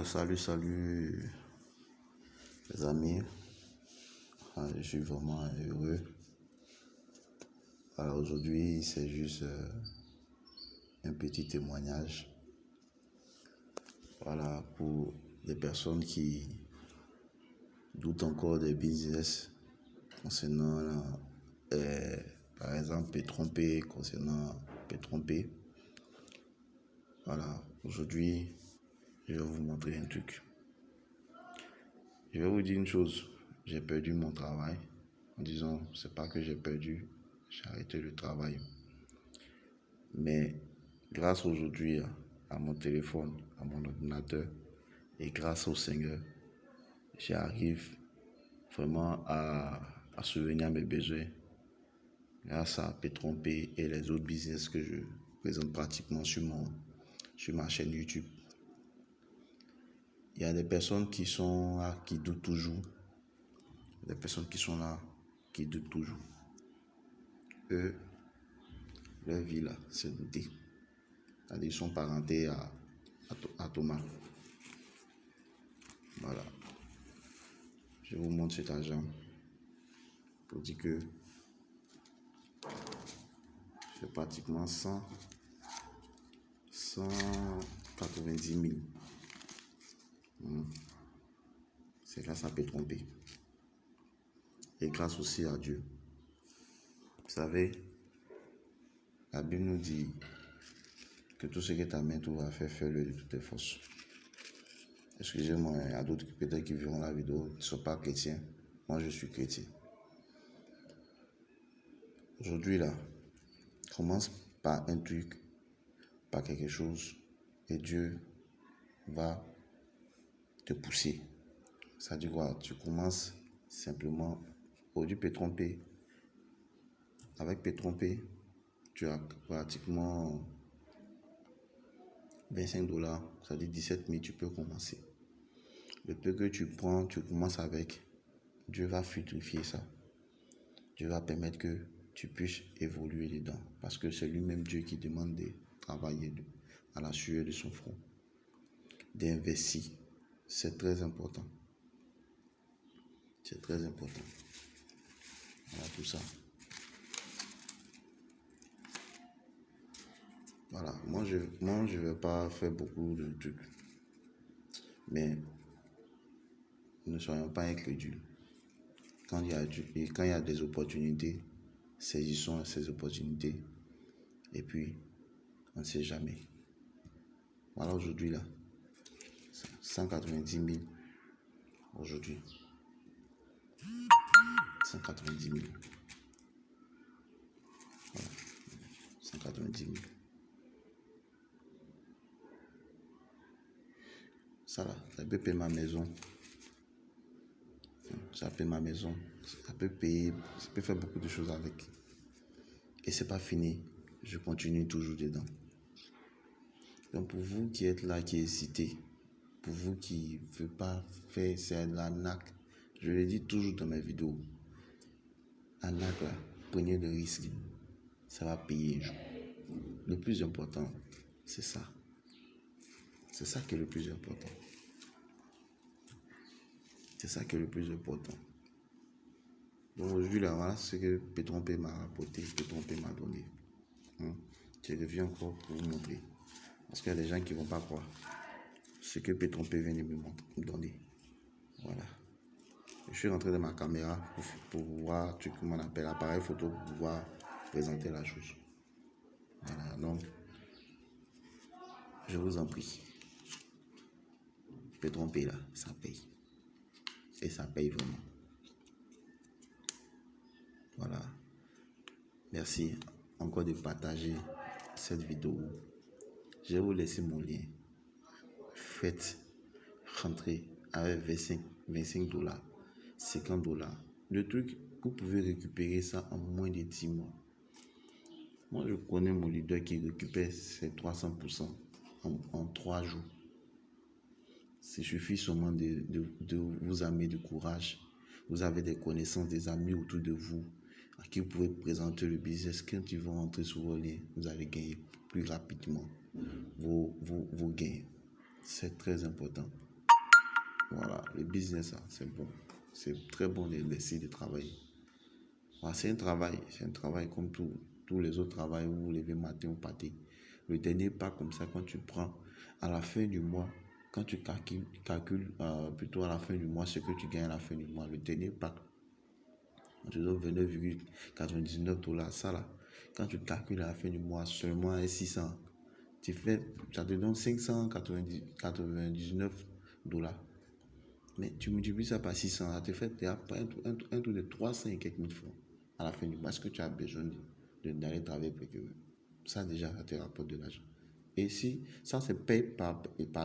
Salut les amis. Je suis vraiment heureux. Alors aujourd'hui, c'est juste un petit témoignage. Voilà, pour les personnes qui doutent encore des business concernant, par exemple, Pétrompé, concernant Pétrompé. Voilà, aujourd'hui, je vais vous montrer un truc. Je vais vous dire une chose, j'ai perdu mon travail. En disant, c'est pas que j'ai perdu, j'ai arrêté le travail. Mais grâce aujourd'hui à mon téléphone, à mon ordinateur, et grâce au Seigneur, j'arrive vraiment à subvenir à mes besoins. Grâce à Pétrompé et les autres business que je présente pratiquement sur ma chaîne YouTube. Il y a des personnes qui sont là, qui doutent toujours. Des personnes qui sont là, qui doutent toujours. Eux, leur vie là, c'est douter. Ils sont parentés à Thomas. Voilà. Je vous montre cet argent pour dire que j'ai pratiquement 190 000. C'est grâce à Pétrompé. Et grâce aussi à Dieu. Vous savez, la Bible nous dit que tout ce que ta main va faire, fais-le de toutes tes forces. Excusez-moi, il y a d'autres peut-être qui verront la vidéo, qui ne sont pas chrétiens. Moi, je suis chrétien. Aujourd'hui, là, commence par un truc, par quelque chose, et Dieu va te pousser. Ça dit quoi? Tu commences simplement au Pétrompé. Avec Pétrompé, tu as pratiquement 25 $, ça dit 17 000, tu peux commencer. Le peu que tu prends, tu commences avec, Dieu va fructifier ça. Dieu va permettre que tu puisses évoluer dedans. Parce que c'est lui-même Dieu qui demande de travailler à la sueur de son front. D'investir. C'est très important. C'est très important. Voilà tout ça. Voilà. Moi, je vais pas faire beaucoup de trucs. Mais ne soyons pas incrédules. Quand il y a des opportunités, saisissons ces opportunités. Et puis, on ne sait jamais. Voilà aujourd'hui là. 190 000. Aujourd'hui. 190 000. Voilà. 190 000. Ça là, ça peut payer ma maison. Ça paye ma maison. Ça peut faire beaucoup de choses avec. Et c'est pas fini. Je continue toujours dedans. Donc pour vous qui êtes là, qui hésitez, pour vous qui ne veulent pas faire, c'est l'arnaque. Je le dis toujours dans mes vidéos. L'arnaque là, prenez le risque. Ça va payer un jour. Le plus important, c'est ça. C'est ça qui est le plus important. C'est ça qui est le plus important. Donc aujourd'hui, là, voilà ce que Pétrompé m'a rapporté, Pétrompé m'a donné. Je reviens encore pour vous montrer. Parce qu'il y a des gens qui ne vont pas croire ce que Pétrompé vient de me donner. Voilà. Je suis rentré dans ma caméra pour voir comment on appelle l'appareil photo pour pouvoir présenter la chose. Voilà, donc, je vous en prie. Pétrompé là, ça paye. Et ça paye vraiment. Voilà. Merci encore de partager cette vidéo. Je vais vous laisser mon lien. Faites rentrer avec 25 $, 50 $. Le truc, vous pouvez récupérer ça en moins de 10 mois. Moi, je connais mon leader qui récupère ses 300% en 3 jours. Il suffit seulement de vous amener du courage. Vous avez des connaissances, des amis autour de vous à qui vous pouvez présenter le business. Quand ils vont rentrer sur vos liens, vous allez gagner plus rapidement vos gains. C'est très important. Voilà, le business, c'est bon. C'est très bon d'essayer de travailler. Voilà, c'est un travail comme tous les autres travails où vous levez matin ou pâté. Le dernier pas comme ça, quand tu prends à la fin du mois, quand tu calcules plutôt à la fin du mois ce que tu gagnes à la fin du mois, le dernier pas, on te donne 29,99 $. Ça là, quand tu calcules à la fin du mois seulement 600, ça te donne 599 $. Mais tu multiplies ça par 600, ça te fait un tour de 300 et quelques mille francs à la fin du mois. Est-ce que tu as besoin d'aller travailler pour que ça déjà, ça te rapporte de l'argent. Et si ça se paye par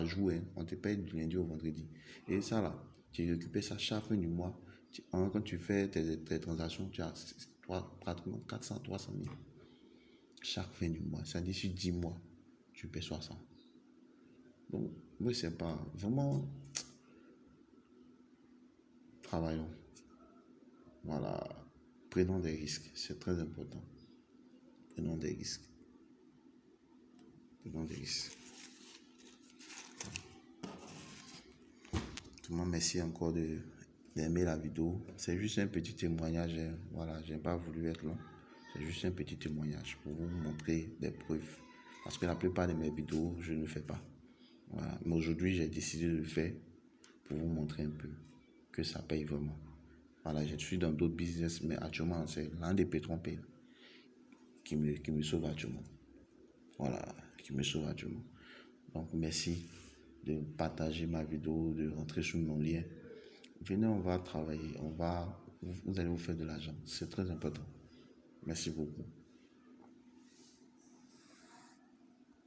jour, hein, on te paye du lundi au vendredi. Et ça là, tu récupères ça chaque fin du mois. Quand tu fais tes transactions, tu as pratiquement 400, 300 000 chaque fin du mois. Ça dit sur 10 mois, tu paies 60. Donc, oui, c'est pas vraiment. Travaillons. Voilà. Prenons des risques. C'est très important. Prenons des risques. Prenons des risques. Tout le monde, merci encore d'aimer la vidéo. C'est juste un petit témoignage. Voilà, j'ai pas voulu être long. C'est juste un petit témoignage pour vous montrer des preuves. Parce que la plupart de mes vidéos, je ne le fais pas. Voilà. Mais aujourd'hui, j'ai décidé de le faire pour vous montrer un peu que ça paye vraiment. Voilà, je suis dans d'autres business, mais actuellement, c'est l'un des pétrons paye qui me sauve actuellement. Voilà, qui me sauve actuellement. Donc, merci de partager ma vidéo, de rentrer sur mon lien. Venez, on va travailler, vous allez vous faire de l'argent. C'est très important. Merci beaucoup.